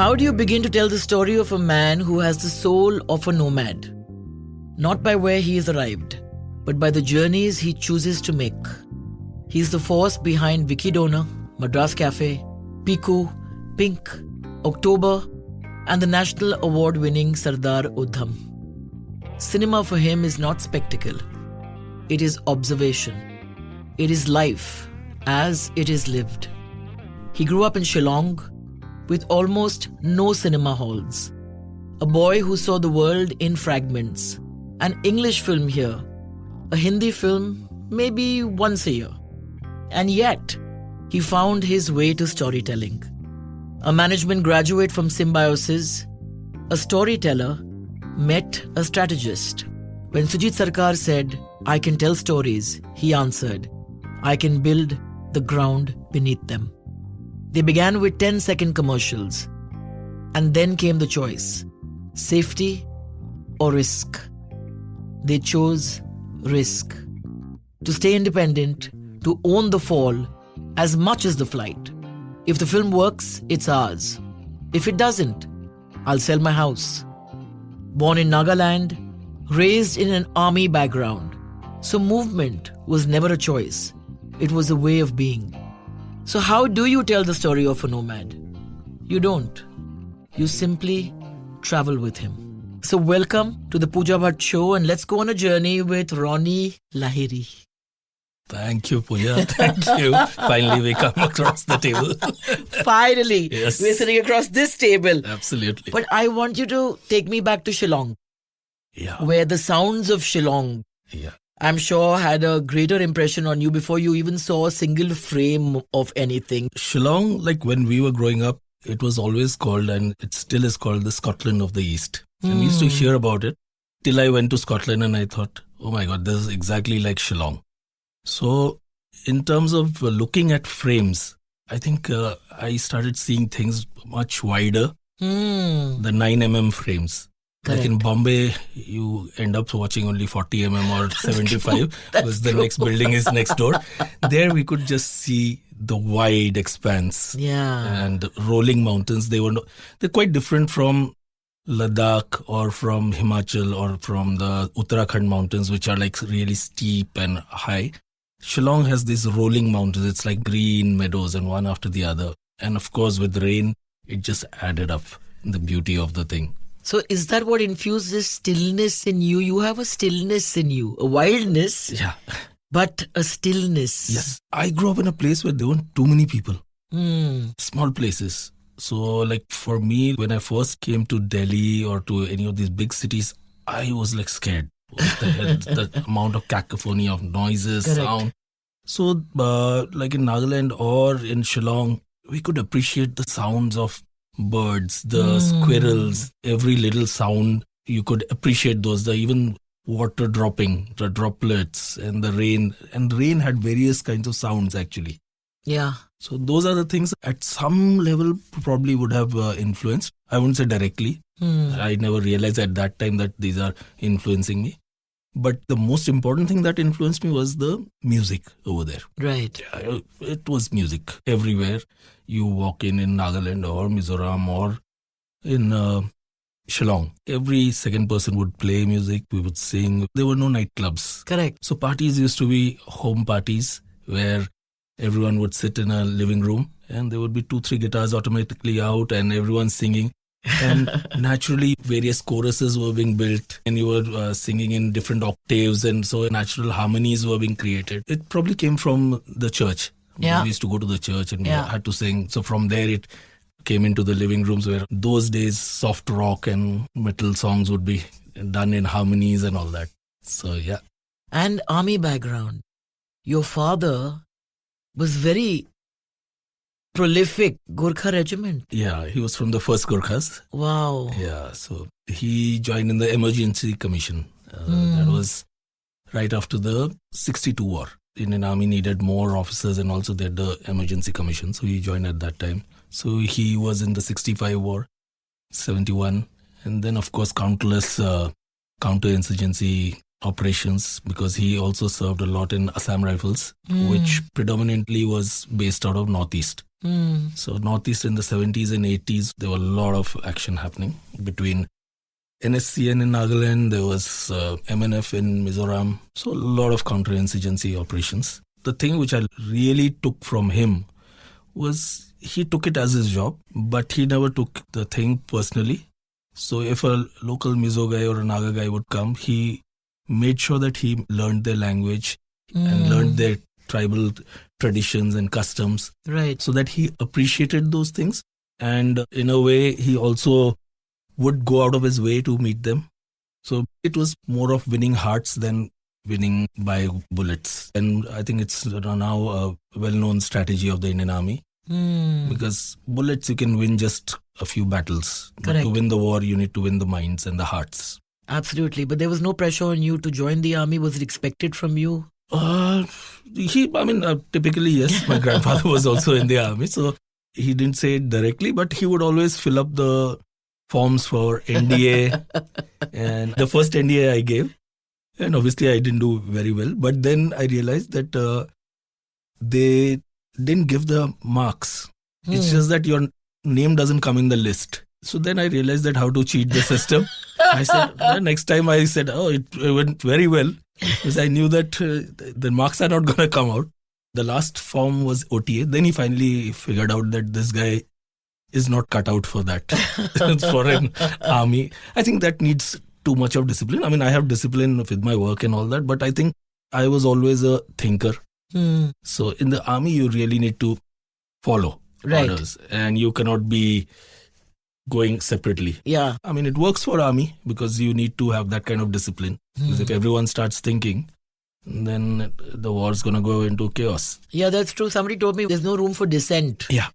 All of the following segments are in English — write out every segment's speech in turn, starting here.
How do you begin to tell the story of a man who has the soul of a nomad? Not by where he has arrived, but by the journeys he chooses to make. He's the force behind Vicky, Madras Cafe, Piku, Pink, October, and the national award-winning Sardar Udham. Cinema for him is not spectacle. It is observation. It is life as it is lived. He grew up in Shillong with almost no cinema halls. A boy who saw the world in fragments. An English film here, a Hindi film maybe once a year. And yet, he found his way to storytelling. A management graduate from Symbiosis, a storyteller, met a strategist. When Sujit Sarkar said, "I can tell stories," he answered, "I can build the ground beneath them." They began with 10-second commercials. And then came the choice, safety or risk. They chose risk. To stay independent, to own the fall as much as the flight. If the film works, it's ours. If it doesn't, I'll sell my house. Born in Nagaland, raised in an army background. So movement was never a choice. It was a way of being. So how do you tell the story of a nomad? You don't. You simply travel with him. So welcome to the Pooja Bhatt show, and let's go on a journey with Ronnie Lahiri. Thank you, Pooja. Thank you. Finally, we come across the table. Finally. Yes. We're sitting across this table. Absolutely. But I want you to take me back to Shillong, where the sounds of Shillong, I'm sure, had a greater impression on you before you even saw a single frame of anything. Shillong, like when we were growing up, it was always called, and it still is called, the Scotland of the East. And we used to hear about it till I went to Scotland and I thought, oh my God, this is exactly like Shillong. So in terms of looking at frames, I think I started seeing things much wider. The 9mm frames. Correct. Like in Bombay, you end up watching only 40mm or 75 because the next building is next door. There we could just see the wide expanse and rolling mountains. They're quite different from Ladakh or from Himachal or from the Uttarakhand mountains, which are like really steep and high. Shillong has these rolling mountains. It's like green meadows and one after the other. And of course, with rain, it just added up the beauty of the thing. So is that what infused this stillness in you? You have a stillness in you, a wildness, but a stillness. Yes. I grew up in a place where there weren't too many people. Small places. So like for me, when I first came to Delhi or to any of these big cities, I was like scared. The amount of cacophony of noises, sound. So like in Nagaland or in Shillong, we could appreciate the sounds of birds, the squirrels, every little sound. You could appreciate those, the even water dropping, the droplets and the rain. And rain had various kinds of sounds actually. Yeah. So those are the things at some level probably would have influenced. I wouldn't say directly. I never realized at that time that these are influencing me. But the most important thing that influenced me was the music over there. Right. It was music everywhere. You walk in Nagaland or Mizoram or in Shillong. Every second person would play music. We would sing. There were no nightclubs. Correct. So parties used to be home parties where everyone would sit in a living room and there would be 2-3 guitars automatically out and everyone singing. And naturally, various choruses were being built and you were singing in different octaves, and so natural harmonies were being created. It probably came from the church. Yeah. We used to go to the church and we had to sing. So from there, it came into the living rooms where those days soft rock and metal songs would be done in harmonies and all that. So, yeah. And army background. Your father was very prolific. Gurkha regiment. Yeah, he was from the 1st Gurkhas. Wow. Yeah, so he joined in the emergency commission. That was right after the 62 war. Indian Army needed more officers and also they had the emergency commission. So he joined at that time. So he was in the 65 war, 71. And then, of course, countless counterinsurgency operations, because he also served a lot in Assam Rifles, which predominantly was based out of Northeast. So Northeast in the 70s and 80s, there were a lot of action happening between NSCN in Nagaland, there was MNF in Mizoram. So a lot of counterinsurgency operations. The thing which I really took from him was he took it as his job, but he never took the thing personally. So if a local Mizo guy or a Naga guy would come, he made sure that he learned their language and learned their tribal traditions and customs. Right. So that he appreciated those things. And in a way, he also would go out of his way to meet them. So it was more of winning hearts than winning by bullets. And I think it's now a well-known strategy of the Indian Army. Because bullets, you can win just a few battles. But Correct. to win the war, you need to win the minds and the hearts. Absolutely. But there was no pressure on you to join the army. Was it expected from you? Typically, yes. My grandfather was also in the army. So he didn't say it directly, but he would always fill up the forms for NDA. And the first NDA I gave, and obviously I didn't do very well. But then I realized that they didn't give the marks. It's just that your name doesn't come in the list. So then I realized that how to cheat the system. I said, next time I said, it went very well. Because I knew that the marks are not going to come out. The last form was OTA. Then he finally figured out that this guy is not cut out for that. For an army. I think that needs too much of discipline. I have discipline with my work and all that. But I think I was always a thinker. So in the army, you really need to follow orders. And you cannot be going separately. Yeah. It works for army because you need to have that kind of discipline. Because if everyone starts thinking, then the war's going to go into chaos. Yeah, that's true. Somebody told me there's no room for dissent. Yeah.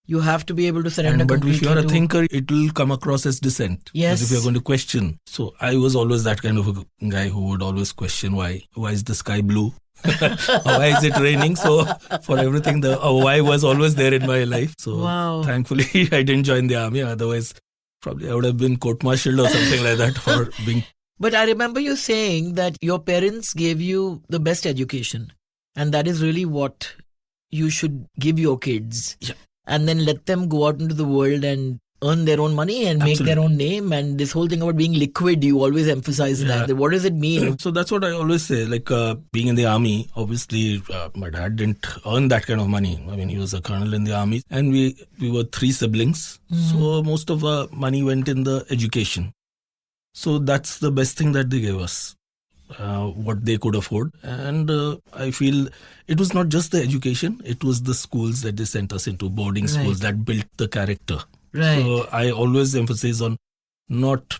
You have to be able to surrender But completely. if you're a thinker, it will come across as dissent. Yes. Because if you're going to question. So I was always that kind of a guy who would always question why is the sky blue? Why is it raining? So for everything, the why was always there in my life. So Thankfully, I didn't join the army. Otherwise, probably I would have been court-martialed or something like that for being. But I remember you saying that your parents gave you the best education. And that is really what you should give your kids. Yeah. And then let them go out into the world and earn their own money and make their own name. And this whole thing about being liquid, you always emphasize that. What does it mean? So that's what I always say. Being in the army, obviously, my dad didn't earn that kind of money. He was a colonel in the army. And we were 3 siblings. So most of our money went in the education. So that's the best thing that they gave us. What they could afford. And I feel it was not just the education. It was the schools that they sent us into, boarding schools that built the character. Right. So I always emphasize on not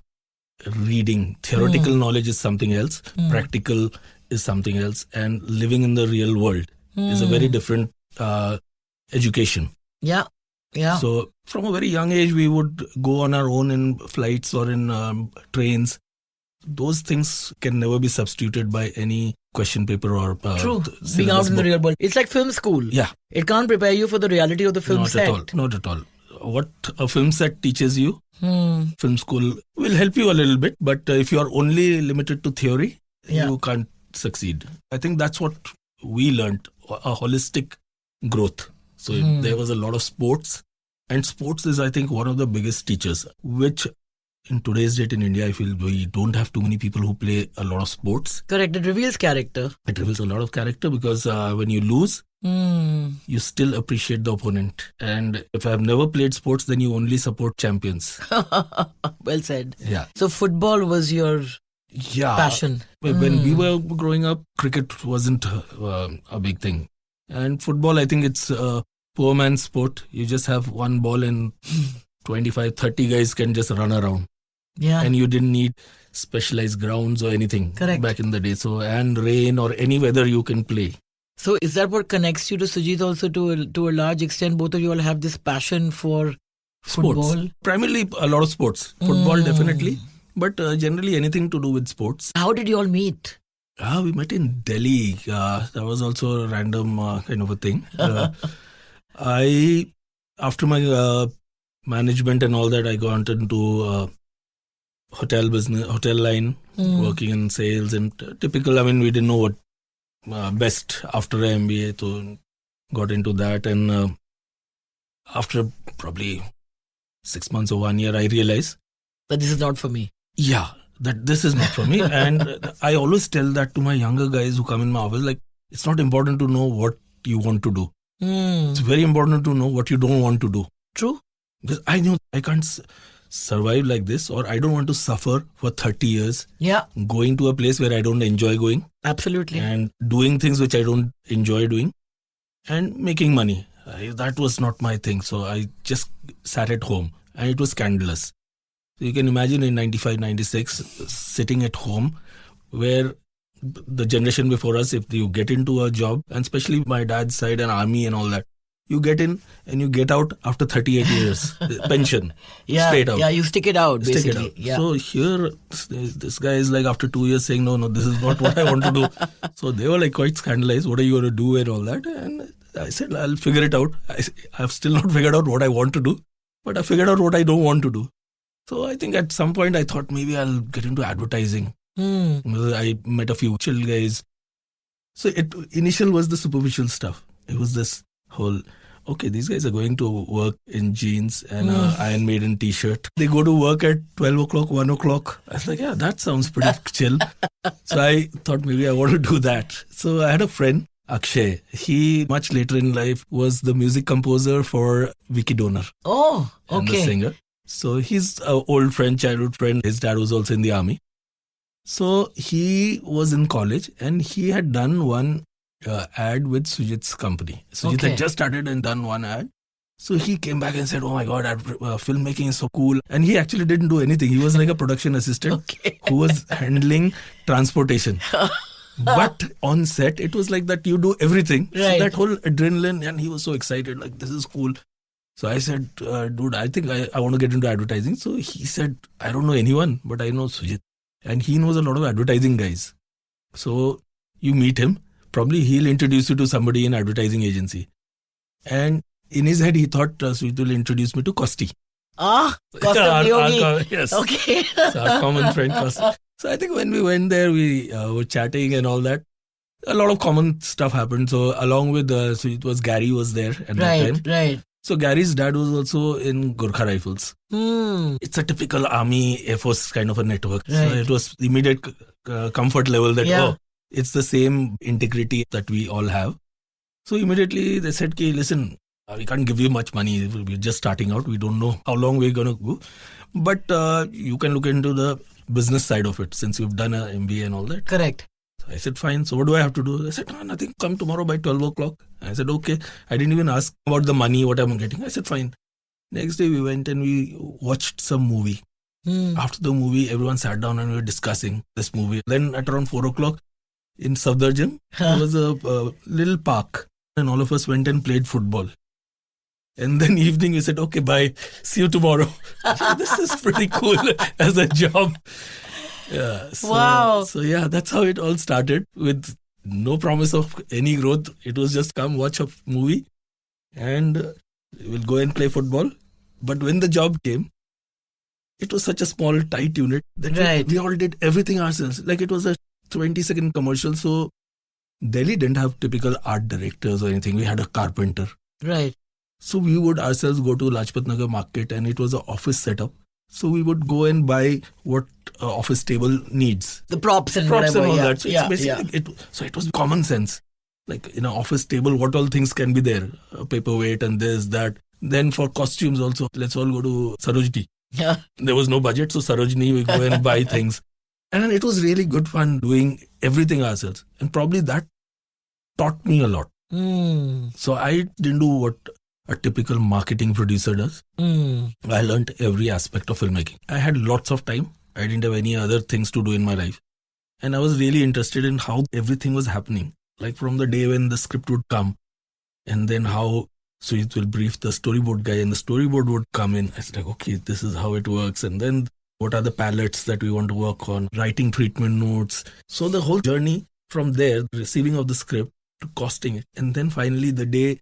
reading. Theoretical knowledge is something else. Practical is something else. And living in the real world is a very different education. Yeah. Yeah. So from a very young age, we would go on our own in flights or in trains. Those things can never be substituted by any question paper or True. Being out in the real world. It's like film school. Yeah. It can't prepare you for the reality of the film set. Not at all. What a film set teaches you, film school will help you a little bit. But if you are only limited to theory, you can't succeed. I think that's what we learned, a holistic growth. So there was a lot of sports. And sports is, I think, one of the biggest teachers, which in today's date in India, I feel we don't have too many people who play a lot of sports. Correct. It reveals character. It reveals a lot of character because when you lose, you still appreciate the opponent. And if I've never played sports, then you only support champions. Well said. Yeah. So football was your passion. When we were growing up, cricket wasn't a big thing. And football, I think it's a poor man's sport. You just have one ball and 25, 30 guys can just run around. Yeah. And you didn't need specialized grounds or anything. Correct. Back in the day. So, and rain or any weather you can play. So is that what connects you to Sujit also to a large extent? Both of you all have this passion for football? Sports. Primarily a lot of sports. Football definitely. But generally anything to do with sports. How did you all meet? We met in Delhi. That was also a random kind of a thing. After my management and all that, I got into hotel business, hotel line, working in sales and typical. We didn't know what best after MBA, so got into that. And after probably 6 months or 1 year, I realized, But this is not for me. yeah, that this is not for me. And I always tell that to my younger guys who come in my office, like, it's not important to know what you want to do. It's very important to know what you don't want to do. True. Because I knew I can't survive like this, or I don't want to suffer for 30 years Yeah, going to a place where I don't enjoy going absolutely. and doing things which I don't enjoy doing and making money. That was not my thing. So I just sat at home and it was scandalous. So you can imagine in 95, 96, sitting at home where the generation before us, if you get into a job, and especially my dad's side and army and all that, you get in and you get out after 38 years, pension, Yeah, straight out. yeah, you stick it out, Stick basically. it out. Yeah. So here, this guy is like after 2 years saying, no, this is not what I want to do. So they were like quite scandalized. What are you going to do and all that? And I said, I'll figure it out. I've still not figured out what I want to do, but I figured out what I don't want to do. So I think at some point I thought maybe I'll get into advertising. I met a few chill guys. So initial was the superficial stuff. It was this whole, okay, these guys are going to work in jeans and Iron Maiden t-shirt. They go to work at 12 o'clock, 1 o'clock. I was like, yeah, that sounds pretty chill. So I thought maybe I want to do that. So I had a friend, Akshay. He, much later in life, was the music composer for Vicky Donor. Oh, And the okay. singer. So he's an old friend, childhood friend. His dad was also in the army. So he was in college and he had done one ad with Sujit's company. Sujit Okay. had just started and done one ad. So he came back and said, oh my God, filmmaking is so cool. And he actually didn't do anything. He was like a production assistant Okay. who was handling transportation. But on set, it was like that you do everything. Right. So that whole adrenaline, and he was so excited, like, this is cool. So I said, dude, I think I want to get into advertising. So he said, I don't know anyone, but I know Sujit. And he knows a lot of advertising guys. So you meet him. Probably he'll introduce you to somebody in advertising agency. And in his head, he thought Sujit will introduce me to Kosti. Costa Yogi. Yes. Okay. So our common friend Kosti. So I think when we went there, we were chatting and all that. A lot of common stuff happened. So along with Sujit was Gary was there at that time. Right. So Gary's dad was also in Gorkha Rifles. It's a typical army, Air Force kind of a network. So Right. it was immediate comfort level that, Yeah. it's the same integrity that we all have. So immediately they said, listen, we can't give you much money. We're just starting out. We don't know how long we're going to go. But you can look into the business side of it since you've done an MBA and all that. Correct. I said, fine. So what do I have to do? They said, no, nothing. Come tomorrow by 12 o'clock. I said, okay. I didn't even ask about the money, what I'm getting. I said, fine. Next day we went and we watched some movie. After the movie, everyone sat down and we were discussing this movie. Then at around 4 o'clock in Safdarjung, there was a little park. And all of us went and played football. And then evening we said, okay, bye. See you tomorrow. This is pretty cool as a job. Yeah. So, Wow. So yeah, that's how it all started with no promise of any growth. It was just come watch a movie and we'll go and play football. But when the job came, it was such a small, tight unit that Right. we all did everything ourselves. Like it was a 20-second commercial. So Delhi didn't have typical art directors or anything. We had a carpenter. Right. So we would ourselves go to Lajpat Nagar market and it was an office setup. So we would go and buy what office table needs. The props and Props whatever. and all yeah. that. So yeah. it's basically, so it was common sense. Like in an office table, what all things can be there? Paperweight and this, that. Then for costumes also, let's all go to Sarojini. Yeah. There was no budget, so Sarojini, we go and buy things. And it was really good fun doing everything ourselves. And probably that taught me a lot. So I didn't do what a typical marketing producer does. I learned every aspect of filmmaking. I had lots of time. I didn't have any other things to do in my life. And I was really interested in how everything was happening. Like from the day when the script would come and then how Sujit will brief the storyboard guy and the storyboard would come in. I was like, okay, this is how it works. And then what are the palettes that we want to work on? Writing treatment notes. So the whole journey from there, receiving of the script to costing it. And then finally the day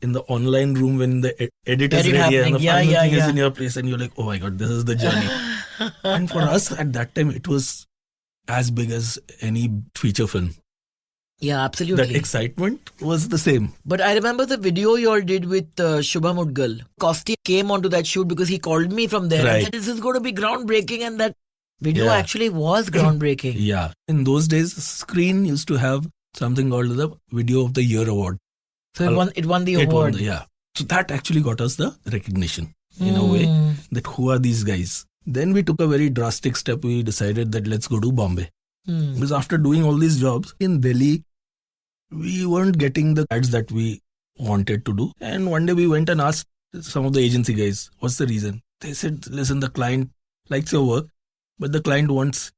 in the online room when the edit is ready happening. and the Yeah, final yeah, thing is yeah. in your place and you're like, oh my God, this is the journey. And for us at that time, it was as big as any feature film. Yeah, absolutely. That excitement was the same. But I remember the video you all did with Shubham Udgal. Kosti came onto that shoot because he called me from there and said, this is going to be groundbreaking. And that video actually was groundbreaking. Yeah. In those days, Screen used to have something called the Video of the Year Award. So it won the award. So that actually got us the recognition in a way that who are these guys. Then we took a very drastic step. We decided that let's go to Bombay. Because after doing all these jobs in Delhi, we weren't getting the ads that we wanted to do. And one day we went and asked some of the agency guys, what's the reason? They said, listen, the client likes your work, but the client wants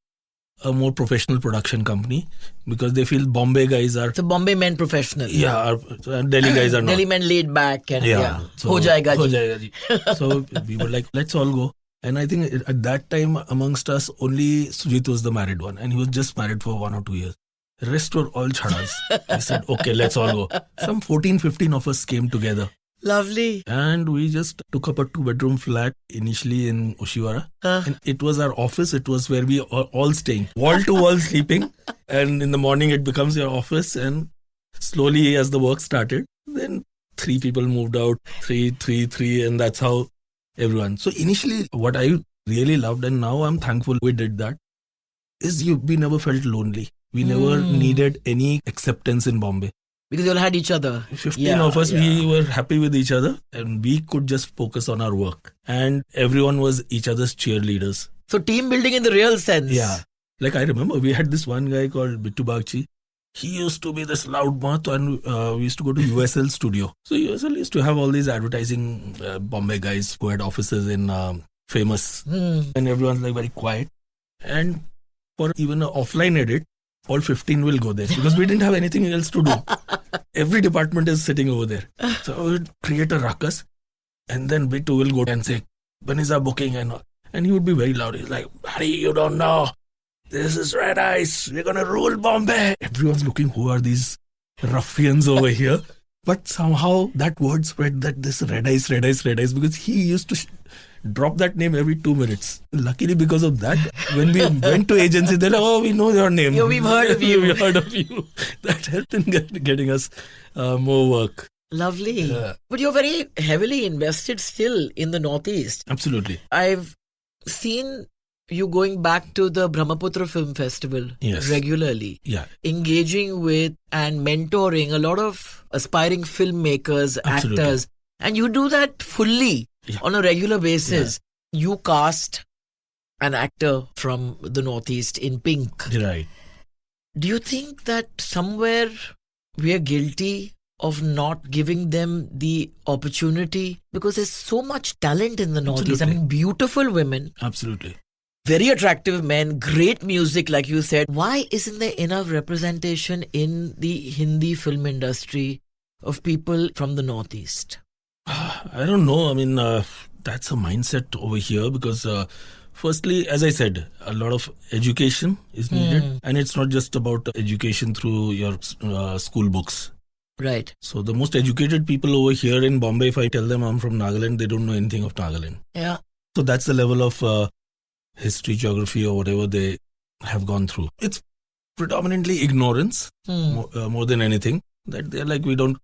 a more professional production company because they feel Bombay guys are... So Bombay men professional. Yeah, Delhi guys are not. Delhi men laid back and So, ho jayega ji. So we were like, let's all go. And I think at that time amongst us, only Sujit was the married one. And he was just married for 1 or 2 years. The rest were all chadas. I said, okay, let's all go. Some 14, 15 of us came together. Lovely. And we just took up a 2-bedroom flat initially in Oshiwara. And it was our office. It was where we are all staying. Wall to wall sleeping. And in the morning it becomes your office. And slowly as the work started, then 3 people moved out. 3. And that's how everyone. So initially what I really loved, and now I'm thankful we did that, is we never felt lonely. We never needed any acceptance in Bombay. Because you all had each other. 15 of us, we were happy with each other and we could just focus on our work. And everyone was each other's cheerleaders. So team building in the real sense. Yeah. Like I remember we had this one guy called Bittu Bagchi. He used to be this loudmouth and we used to go to USL studio. So USL used to have all these advertising Bombay guys who had offices in Famous. And everyone's like very quiet. And for even an offline edit, all 15 will go there because we didn't have anything else to do. Every department is sitting over there. So we would create a ruckus and then Bittu will go and say, when is our booking? And he would be very loud. He's like, Hari, you don't know. This is Red Ice. We're going to rule Bombay. Everyone's looking, who are these ruffians over here? But somehow that word spread that this Red Ice, because he used to drop that name every 2 minutes. Luckily, because of that, when we went to agency, they're like, oh, we know your name. Yeah, we've heard of you. We've heard of you. That helped in getting us more work. Lovely. Yeah. But you're very heavily invested still in the Northeast. Absolutely. I've seen you going back to the Brahmaputra Film Festival regularly. Yeah. Engaging with and mentoring a lot of aspiring filmmakers, actors. And you do that fully. On a regular basis. You cast an actor from the Northeast in Pink. Right. Do you think that somewhere we are guilty of not giving them the opportunity? Because there's so much talent in the Northeast. I mean, beautiful women. Absolutely. Very attractive men, great music, like you said. Why isn't there enough representation in the Hindi film industry of people from the Northeast? I don't know. I mean, that's a mindset over here because firstly, as I said, a lot of education is needed. And it's not just about education through your school books. Right. So the most educated people over here in Bombay, if I tell them I'm from Nagaland, they don't know anything of Nagaland. Yeah. So that's the level of history, geography or whatever they have gone through. It's predominantly ignorance more than anything. That they're like, we don't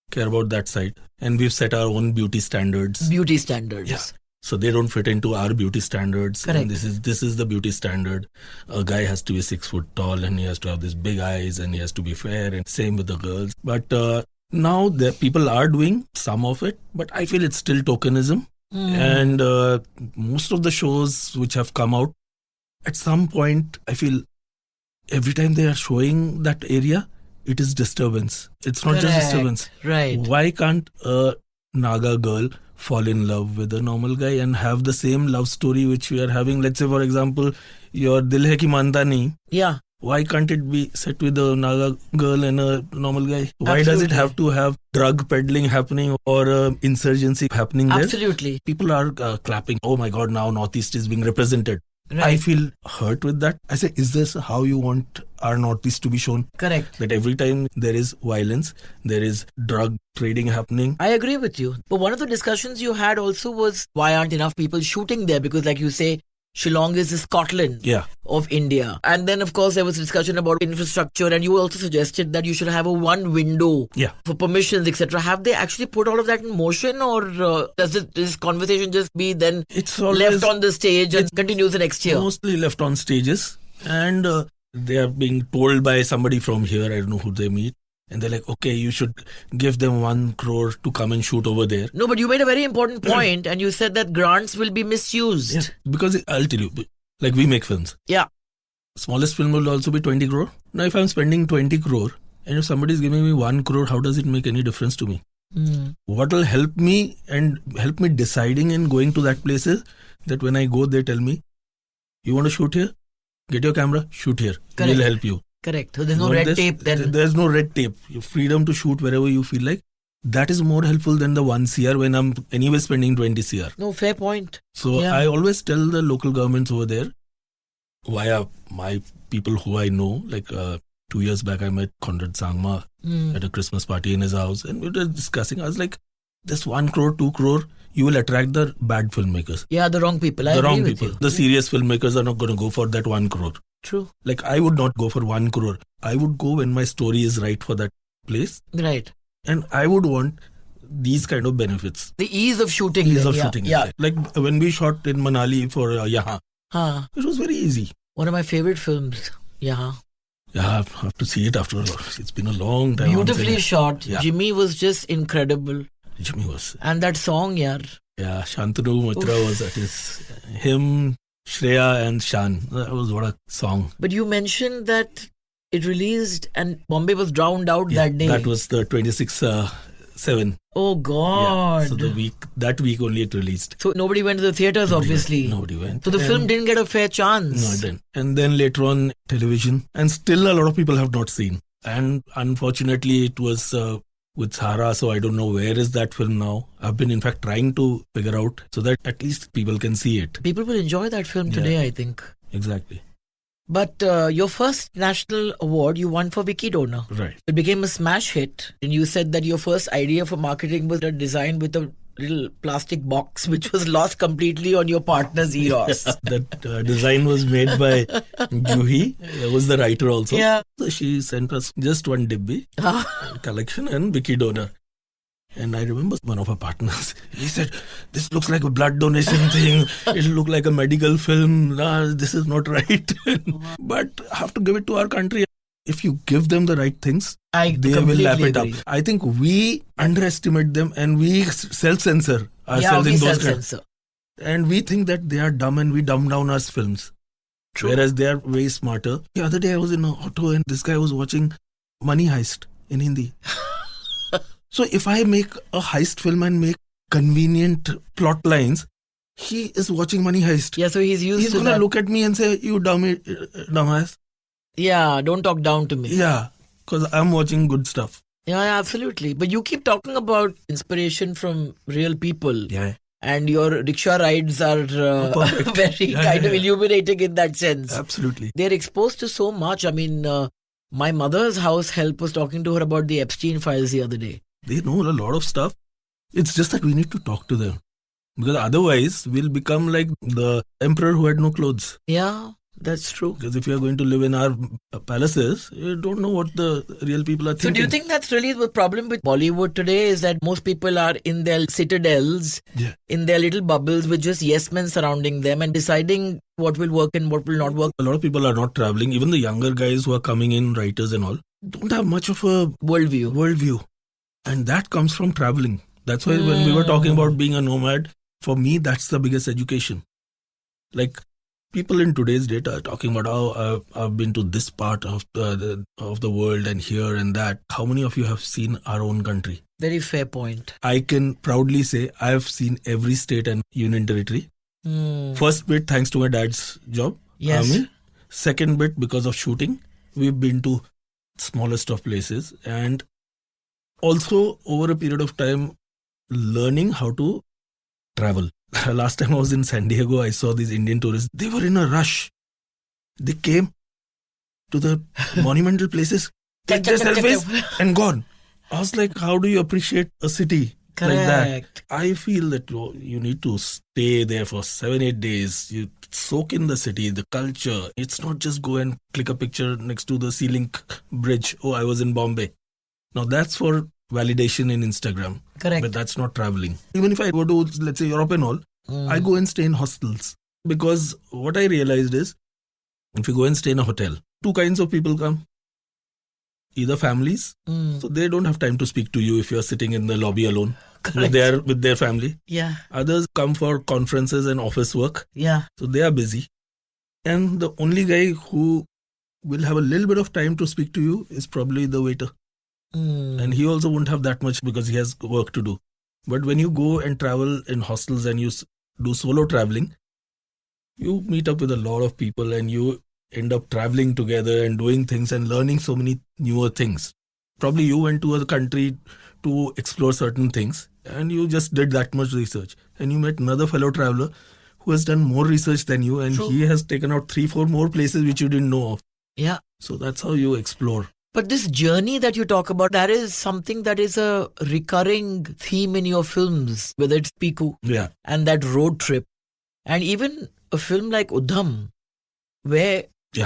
care about that side. And we've set our own beauty standards. Beauty standards. Yeah. So they don't fit into our beauty standards. Correct. And this is the beauty standard. A guy has to be 6 foot tall and he has to have these big eyes and he has to be fair, and same with the girls. But now the people are doing some of it, but I feel it's still tokenism. And most of the shows which have come out, at some point, I feel every time they are showing that area, it is disturbance. It's not just disturbance. Right. Why can't a Naga girl fall in love with a normal guy and have the same love story which we are having? Let's say, for example, your Dil Hai Ki Manta Nahi. Yeah. Why can't it be set with a Naga girl and a normal guy? Why does it have to have drug peddling happening or insurgency happening there? Absolutely. People are clapping. Oh my God, now Northeast is being represented. Right. I feel hurt with that. I say, is this how you want our Northeast to be shown? Correct. That every time there is violence, there is drug trading happening. I agree with you. But one of the discussions you had also was, why aren't enough people shooting there? Because like you say, Shillong is the Scotland Yeah. of India. And then, of course, there was discussion about infrastructure, and you also suggested that you should have a one window Yeah. for permissions, etc. Have they actually put all of that in motion, or does this conversation just be then It's always left on the stage and continues the next year? mostly left on stages, and they are being told by somebody from here, I don't know who they meet, and they're like, okay, you should give them 1 crore to come and shoot over there. No, but you made a very important point, and you said that grants will be misused. Yeah, because I'll tell you, like we make films. Yeah. Smallest film will also be 20 crore. Now, if I'm spending 20 crore and if somebody is giving me 1 crore, how does it make any difference to me? What will help me and help me deciding and going to that place is that when I go, they tell me, you want to shoot here? Get your camera, shoot here. Correct. We'll help you. Correct. So there's no red tape then. There's no red tape. Your freedom to shoot wherever you feel like. That is more helpful than the 1 CR when I'm anyway spending 20 CR. No, fair point. So Yeah. I always tell the local governments over there, via my people who I know, like 2 years back I met Conrad Sangma at a Christmas party in his house, and we were discussing. I was like, this 1 crore, 2 crore, you will attract the bad filmmakers. Yeah, the wrong people. I The agree wrong with people. you. The serious filmmakers are not going to go for that 1 crore. True. Like I would not go for 1 crore. I would go when my story is right for that place. Right. And I would want these kind of benefits. The ease of shooting. Ease then, of yeah. shooting. Yeah. Like when we shot in Manali for Yaha, Huh. it was very easy. One of my favorite films. Yeah. Yeah, I have to see it after all. It's been a long time. Beautifully shot. Yeah. Jimmy was just incredible. Jimmy was. And that song, yaar. Yeah, Shantanu Mitra was at his. Him, Shreya and Shan. That was what a song. But you mentioned that it released and Bombay was drowned out that day. That was the 26/7. Oh God. Yeah, so that week only it released. So nobody went to the theatres, obviously. Nobody went. So the film didn't get a fair chance. No, it didn't. And then later on, television. And still a lot of people have not seen. And unfortunately, it was with Sahara, so I don't know where is that film now. I've been, in fact, trying to figure out so that at least people can see it. People will enjoy that film today, I think. Exactly. But your first national award you won for Vicky Donor. Right. It became a smash hit. And you said that your first idea for marketing was a design with a little plastic box which was lost completely on your partner's eros. That design was made by Juhi, who was the writer also. Yeah. So she sent us just one Dibbi collection and Vicky Donor. And I remember one of our partners, he said, this looks like a blood donation thing. It'll look like a medical film. Nah, this is not right. But I have to give it to our country. If you give them the right things, I they will completely lap it up. agree. I think we underestimate them and we self-censor ourselves we in those self-censor. and we think that they are dumb and we dumb down our films. True. Whereas they are way smarter. The other day I was in an auto and this guy was watching Money Heist in Hindi. So if I make a heist film and make convenient plot lines, he is watching Money Heist. Yeah, so he's used He's to going to that. look at me and say, you dumbass. Yeah, don't talk down to me. Yeah, because I'm watching good stuff. Yeah, absolutely. But you keep talking about inspiration from real people. Yeah. And your rickshaw rides are very kind of illuminating in that sense. Absolutely. They're exposed to so much. I mean, my mother's house help was talking to her about the Epstein files the other day. They know a lot of stuff. It's just that we need to talk to them. Because otherwise, we'll become like the emperor who had no clothes. Yeah, that's true. Because if you are going to live in our palaces, you don't know what the real people are thinking. So do you think that's really the problem with Bollywood today, is that most people are in their citadels, in their little bubbles with just yes men surrounding them and deciding what will work and what will not work? A lot of people are not traveling. Even the younger guys who are coming in, writers and all, don't have much of a worldview. And that comes from traveling. That's why when we were talking about being a nomad, for me, that's the biggest education. Like, people in today's date are talking about how I've been to this part of the world and here and that. How many of you have seen our own country? Very fair point. I can proudly say I have seen every state and union territory. First bit, thanks to my dad's job, army. Second bit, because of shooting. We've been to smallest of places. And also, over a period of time, learning how to travel. Last time I was in San Diego, I saw these Indian tourists. They were in a rush. They came to the monumental places, take their selfies and gone. I was like, how do you appreciate a city Correct. Like that. I feel that you need to stay there for 7-8 days. You soak in the city, the culture. It's not just go and click a picture next to the Sea Link bridge. Oh, I was in Bombay. Now that's for validation in Instagram. Correct. But that's not traveling. Even if I go to, let's say, Europe and all, I go and stay in hostels. Because what I realized is, if you go and stay in a hotel, two kinds of people come. Either families, so they don't have time to speak to you if you're sitting in the lobby alone with their family. Yeah. Others come for conferences and office work. Yeah. So they are busy. And the only guy who will have a little bit of time to speak to you is probably the waiter. And he also won't have that much because he has work to do. But when you go and travel in hostels and you do solo traveling, you meet up with a lot of people and you end up traveling together and doing things and learning so many newer things. Probably you went to a country to explore certain things and you just did that much research. And you met another fellow traveler who has done more research than you and he has taken out 3-4 more places which you didn't know of. Yeah. So that's how you explore. But this journey that you talk about, that is something that is a recurring theme in your films, whether it's Piku and that road trip. And even a film like Udham, where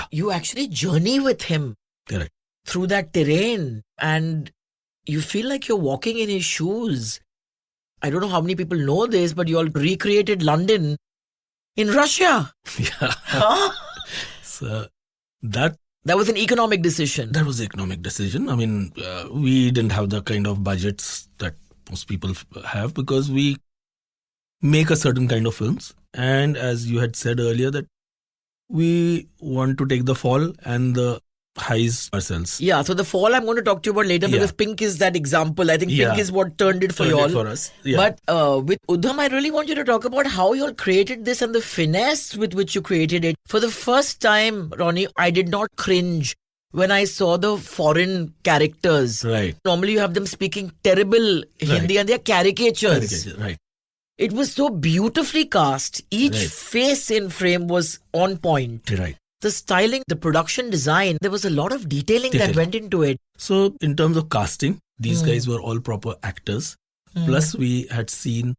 you actually journey with him through that terrain and you feel like you're walking in his shoes. I don't know how many people know this, but you all recreated London in Russia. Yeah. Huh? So that was an economic decision. That was an economic decision. I mean, we didn't have the kind of budgets that most people have because we make a certain kind of films. And as you had said earlier, that we want to take the fall and the highs ourselves. Yeah, so the fall I'm going to talk to you about later because Pink is that example. I think Pink is what turned it for you all. For us. Yeah. But with Udham, I really want you to talk about how you all created this and the finesse with which you created it. For the first time, Ronnie, I did not cringe when I saw the foreign characters. Right. Normally you have them speaking terrible Hindi and they're caricatures. Right. It was so beautifully cast. Each face in frame was on point. Right. The styling, the production design, there was a lot of detailing that went into it. So in terms of casting, these guys were all proper actors. Plus we had seen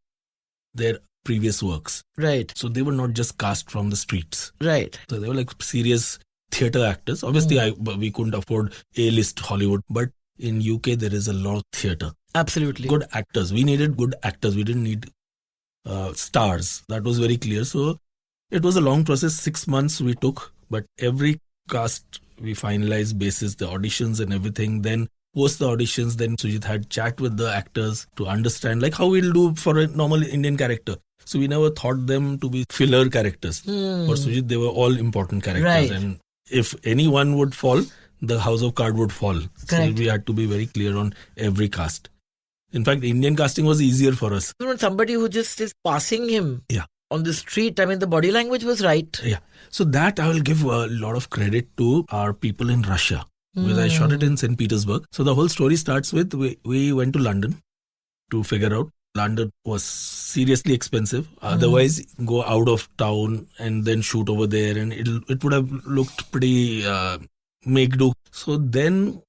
their previous works. Right. So they were not just cast from the streets. Right. So they were like serious theatre actors. Obviously we couldn't afford A-list Hollywood. But in UK there is a lot of theatre. Absolutely. Good actors. We needed good actors. We didn't need stars. That was very clear. So it was a long process. 6 months we took. But every cast we finalized basis the auditions and everything. Then post the auditions, then Sujit had chat with the actors to understand like how we'll do for a normal Indian character. So we never thought them to be filler characters. For Sujit, they were all important characters. Right. And if anyone would fall, the house of cards would fall. Correct. So we had to be very clear on every cast. In fact, Indian casting was easier for us. When somebody who just is passing him on the street, I mean, the body language was right. Yeah. So that I will give a lot of credit to our people in Russia. Because I shot it in St. Petersburg. So the whole story starts with, we went to London to figure out. London was seriously expensive. Otherwise, go out of town and then shoot over there. And it would have looked pretty make-do. So then,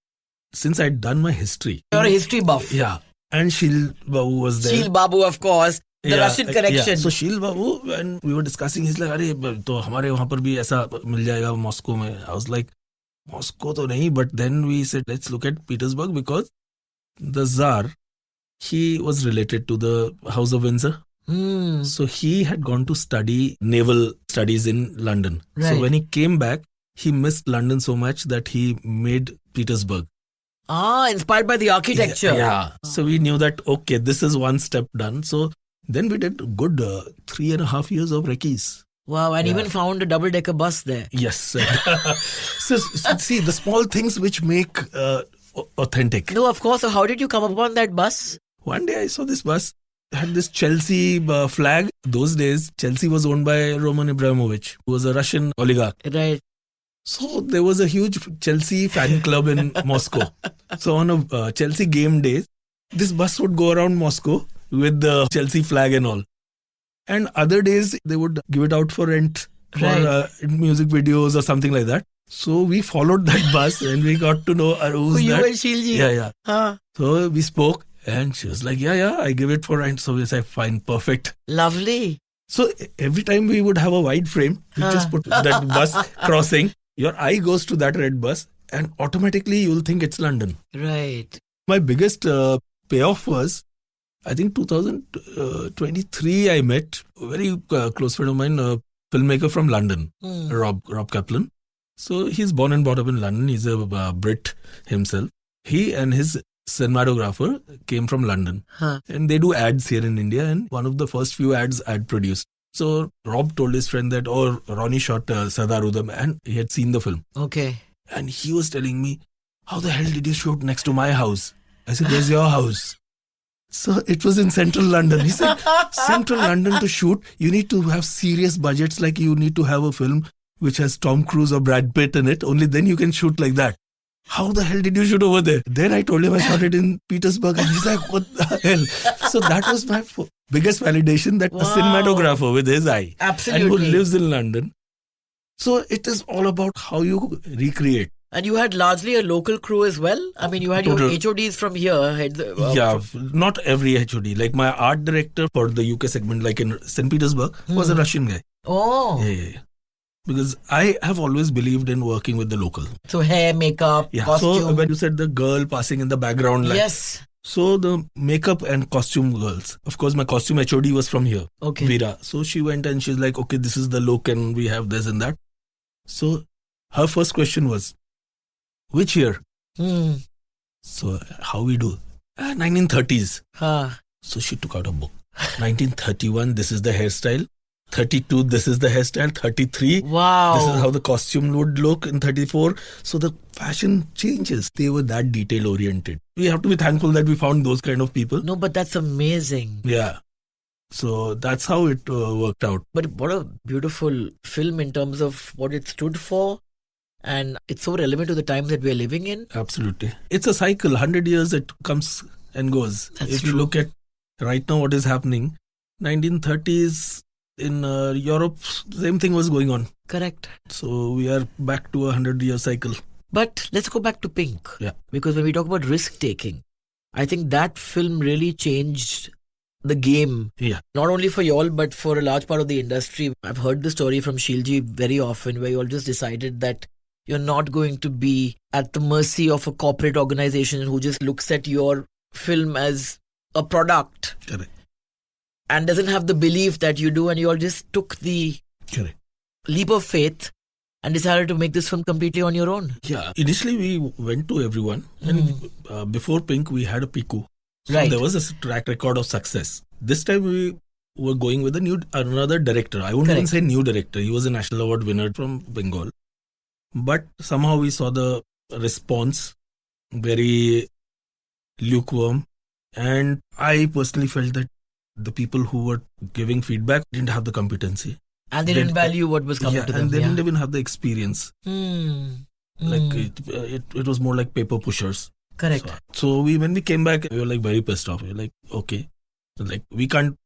since I'd done my history. You're a history buff. Yeah. And Shil Babu was there. Shil Babu, of course. The Russian connection. Yeah. So Shil Babu, when we were discussing, he's like, "Arey, to hamare wahan par bhi aisa mil jayega Moscow mein." I was like, Moscow to nahi, but then we said, let's look at Petersburg because the Tsar, he was related to the House of Windsor. So he had gone to study naval studies in London. Right. So when he came back, he missed London so much that he made Petersburg. Inspired by the architecture. Yeah. So we knew that, okay, this is one step done. So then we did good 3.5 years of recce's. Wow, and even found a double-decker bus there. Yes. So see, the small things which make authentic. No, of course. So how did you come upon that bus? One day I saw this bus. It had this Chelsea flag. Those days, Chelsea was owned by Roman Abramovich, who was a Russian oligarch. Right. So there was a huge Chelsea fan club in Moscow. So on a Chelsea game day, this bus would go around Moscow with the Chelsea flag and all. And other days, they would give it out for rent for music videos or something like that. So we followed that bus and we got to know who's you that. and Shilji. Yeah. So we spoke And she was like, yeah, I give it for rent. So we said, fine, perfect. Lovely. So every time we would have a wide frame, we just put that bus crossing. Your eye goes to that red bus and automatically you'll think it's London. Right. My biggest payoff was, I think 2023, I met a very close friend of mine, a filmmaker from London, Rob Kaplan. So he's born and brought up in London. He's a Brit himself. He and his cinematographer came from London. And they do ads here in India. And one of the first few ads I'd produced. So Rob told his friend that, Ronnie shot Sardar Udham, and he had seen the film. Okay. And he was telling me, how the hell did you shoot next to my house? I said, where's your house? So it was in central London. He said, central London to shoot, you need to have serious budgets, like you need to have a film which has Tom Cruise or Brad Pitt in it. Only then you can shoot like that. How the hell did you shoot over there? Then I told him I shot it in Petersburg, and he's like, what the hell? So that was my biggest validation, that a cinematographer with his eye. Absolutely. And who lives in London. So it is all about how you recreate. And you had largely a local crew as well? I mean, you had your HODs from here. Not every HOD. Like my art director for the UK segment, like in St. Petersburg, was a Russian guy. Oh. Yeah. Because I have always believed in working with the local. So hair, makeup, costume. So when you said the girl passing in the background. Yes. So the makeup and costume girls. Of course, my costume HOD was from here. Okay. Veera. So she went and she's like, okay, this is the look and we have this and that. So her first question was, which year? So how we do? 1930s. So she took out a book. 1931, this is the hairstyle. 32, this is the hairstyle. 33, wow, this is how the costume would look. In 34, so the fashion changes. They were that detail oriented. We have to be thankful that we found those kind of people. No, but that's amazing. Yeah. So that's how it worked out. But what a beautiful film in terms of what it stood for. And it's so relevant to the times that we're living in. Absolutely. It's a cycle. 100 years it comes and goes. If you look at right now what is happening, 1930s in Europe, same thing was going on. Correct. So we are back to a 100-year cycle. But let's go back to Pink. Yeah. Because when we talk about risk-taking, I think that film really changed the game. Yeah. Not only for y'all, but for a large part of the industry. I've heard the story from Shilji very often where you all just decided that you're not going to be at the mercy of a corporate organization who just looks at your film as a product. Correct. And doesn't have the belief that you do, and you all just took the leap of faith and decided to make this film completely on your own. Yeah. Initially, we went to everyone, and before Pink, we had a Piku. So there was a track record of success. This time, we were going with another director. I wouldn't even say new director. He was a national award winner from Bengal. But somehow we saw the response very lukewarm, and I personally felt that the people who were giving feedback didn't have the competency. And they didn't value what was coming to them. And they didn't even have the experience. Like it was more like paper pushers. Correct. So when we came back, we were like very pissed off. We were like, okay, so like we can't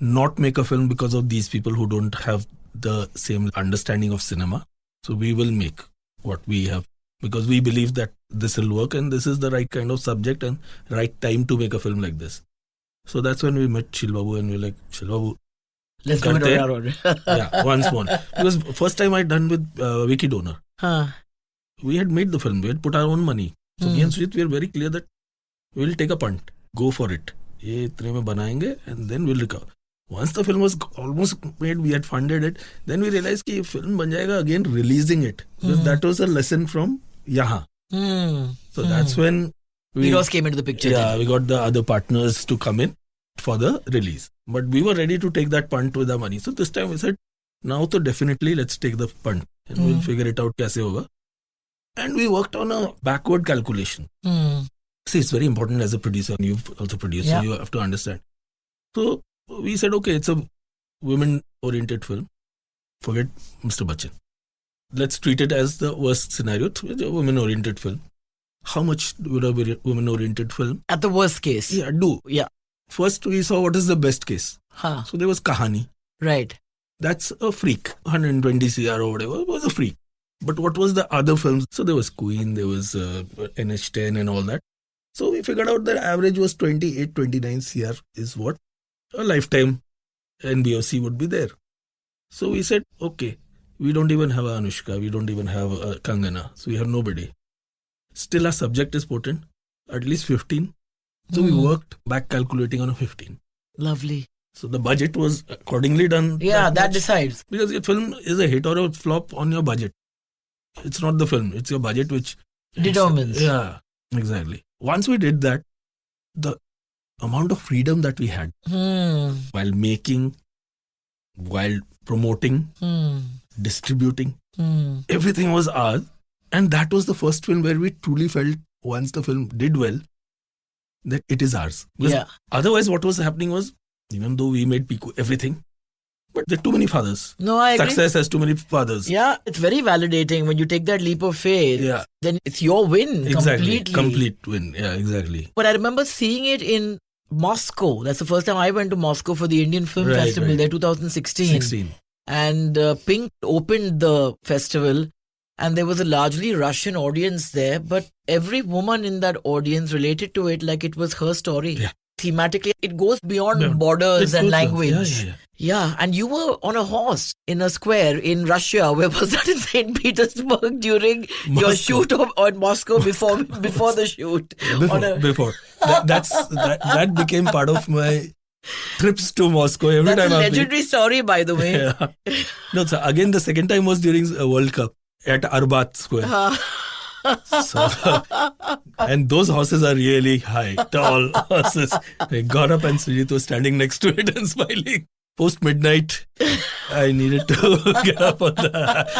not make a film because of these people who don't have the same understanding of cinema. So we will make what we have because we believe that this will work and this is the right kind of subject and right time to make a film like this. So that's when we met Shilbabu and we were like, Shilbabu, let's do it on our own. Yeah, once more. Because first time I'd done with Vicky Donor. We had made the film. We had put our own money. So me and Sujit, we were very clear that we will take a punt. Go for it. ये इतने में बनाएंगे and then we'll recover. Once the film was almost made, we had funded it. Then we realized कि film बन जाएगा, again releasing it. Because that was a lesson from यहाँ. So that's when Heroes came into the picture. Yeah, we got the other partners to come in for the release. But we were ready to take that punt with our money. So this time we said, now so definitely let's take the punt. And we'll figure it out कैसे होगा. And we worked on a backward calculation. See, it's very important as a producer. And you've also produced, so you have to understand. So we said, okay, it's a women-oriented film. Forget Mr. Bachchan. Let's treat it as the worst scenario. It's a women-oriented film. How much would a women-oriented film? At the worst case. Yeah, do. Yeah. First, we saw what is the best case. So there was Kahani. Right. That's a freak. 120 CR or whatever. It was a freak. But what was the other films? So there was Queen, there was NH10 and all that. So we figured out that average was 28, 29 CR is what a lifetime NBOC would be there. So we said, okay, we don't even have a Anushka, we don't even have a Kangana, so we have nobody. Still our subject is potent, at least 15. So we worked back calculating on a 15. Lovely. So the budget was accordingly done. Yeah, that much. decides. Because your film is a hit or a flop on your budget. It's not the film, it's your budget which determines. Yeah, exactly. Once we did that, the amount of freedom that we had while making, while promoting, distributing, everything was ours. And that was the first film where we truly felt, once the film did well, that it is ours. Because otherwise what was happening was, even though we made Piku everything, but there are too many fathers. No, I agree. Success has too many fathers. Yeah, it's very validating when you take that leap of faith. Yeah. Then it's your win completely. Complete win. Yeah, exactly. But I remember seeing it in Moscow. That's the first time I went to Moscow for the Indian Film Festival there, 2016. And Pink opened the festival and there was a largely Russian audience there. But every woman in that audience related to it like it was her story. Yeah. Thematically, it goes beyond borders and language. Yeah, and you were on a horse in a square in Russia. Where was that? In St. Petersburg during your shoot on Moscow before the shoot? Before. That became part of my trips to Moscow every time. That's a legendary story, by the way. Yeah. No, so again, the second time was during a World Cup at Arbat Square. So, and those horses are really high, tall horses. I got up and Srijit was standing next to it and smiling. Post midnight, I needed to get up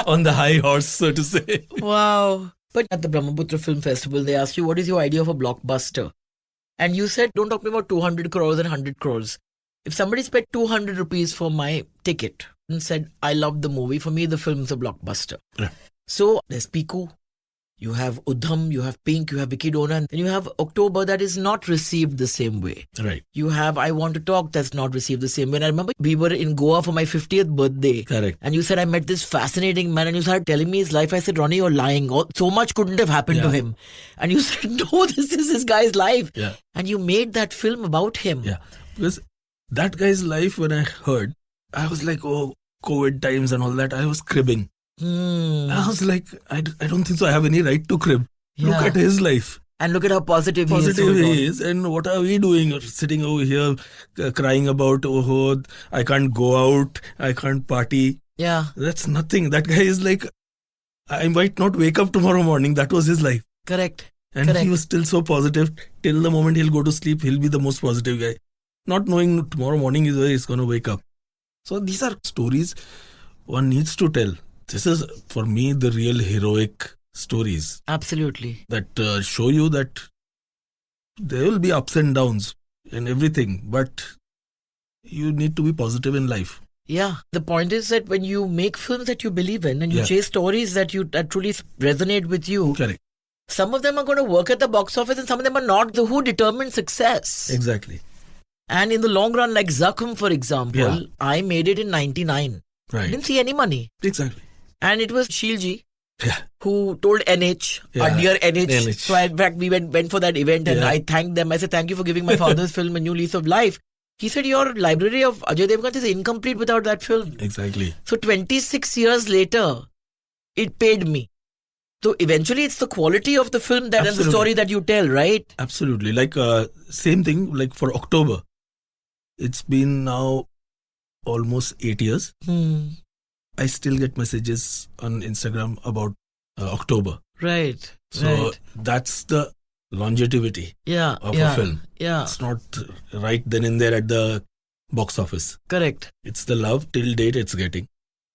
on the high horse, so to say. Wow. But at the Brahmaputra Film Festival, they asked you, what is your idea of a blockbuster? And you said, don't talk to me about 200 crores and 100 crores. If somebody spent 200 rupees for my ticket and said, I love the movie, for me, the film's a blockbuster. Yeah. So there's Piku. You have Udham, you have Pink, you have Vicky, and then you have October that is not received the same way. Right. You have I Want to Talk that's not received the same way. And I remember we were in Goa for my 50th birthday. Correct. And you said, I met this fascinating man and you started telling me his life. I said, Ronnie, you're lying. So much couldn't have happened to him. And you said, no, this is this guy's life. Yeah. And you made that film about him. Yeah. Because that guy's life, when I heard, I was like, oh, COVID times and all that, I was cribbing. I was like, I don't think so. I have any right to crib. Yeah. Look at his life. And look at how positive he is. And what are we doing? Sitting over here crying about, oh, I can't go out. I can't party. Yeah. That's nothing. That guy is like, I might not wake up tomorrow morning. That was his life. Correct. And he was still so positive. Till the moment he'll go to sleep, he'll be the most positive guy. Not knowing tomorrow morning is where he's going to wake up. So these are stories one needs to tell. This is, for me, the real heroic stories. Absolutely. That show you that there will be ups and downs in everything, but you need to be positive in life. Yeah. The point is that when you make films that you believe in and you chase stories that truly resonate with you, correct. Some of them are going to work at the box office and some of them are not. Who determines success? Exactly. And in the long run, like Zakham, for example, I made it in 99. Right. I didn't see any money. Exactly. And it was Shilji who told NH, our dear NH. So in fact, we went for that event and I thanked them. I said, thank you for giving my father's film a new lease of life. He said, your library of Ajay Devgan is incomplete without that film. Exactly. So 26 years later, it paid me. So eventually it's the quality of the film that and the story that you tell, right? Absolutely. Like same thing like for October. It's been now almost 8 years. I still get messages on Instagram about October. Right. So that's the longevity of a film. Yeah. It's not right then and there at the box office. Correct. It's the love till date it's getting.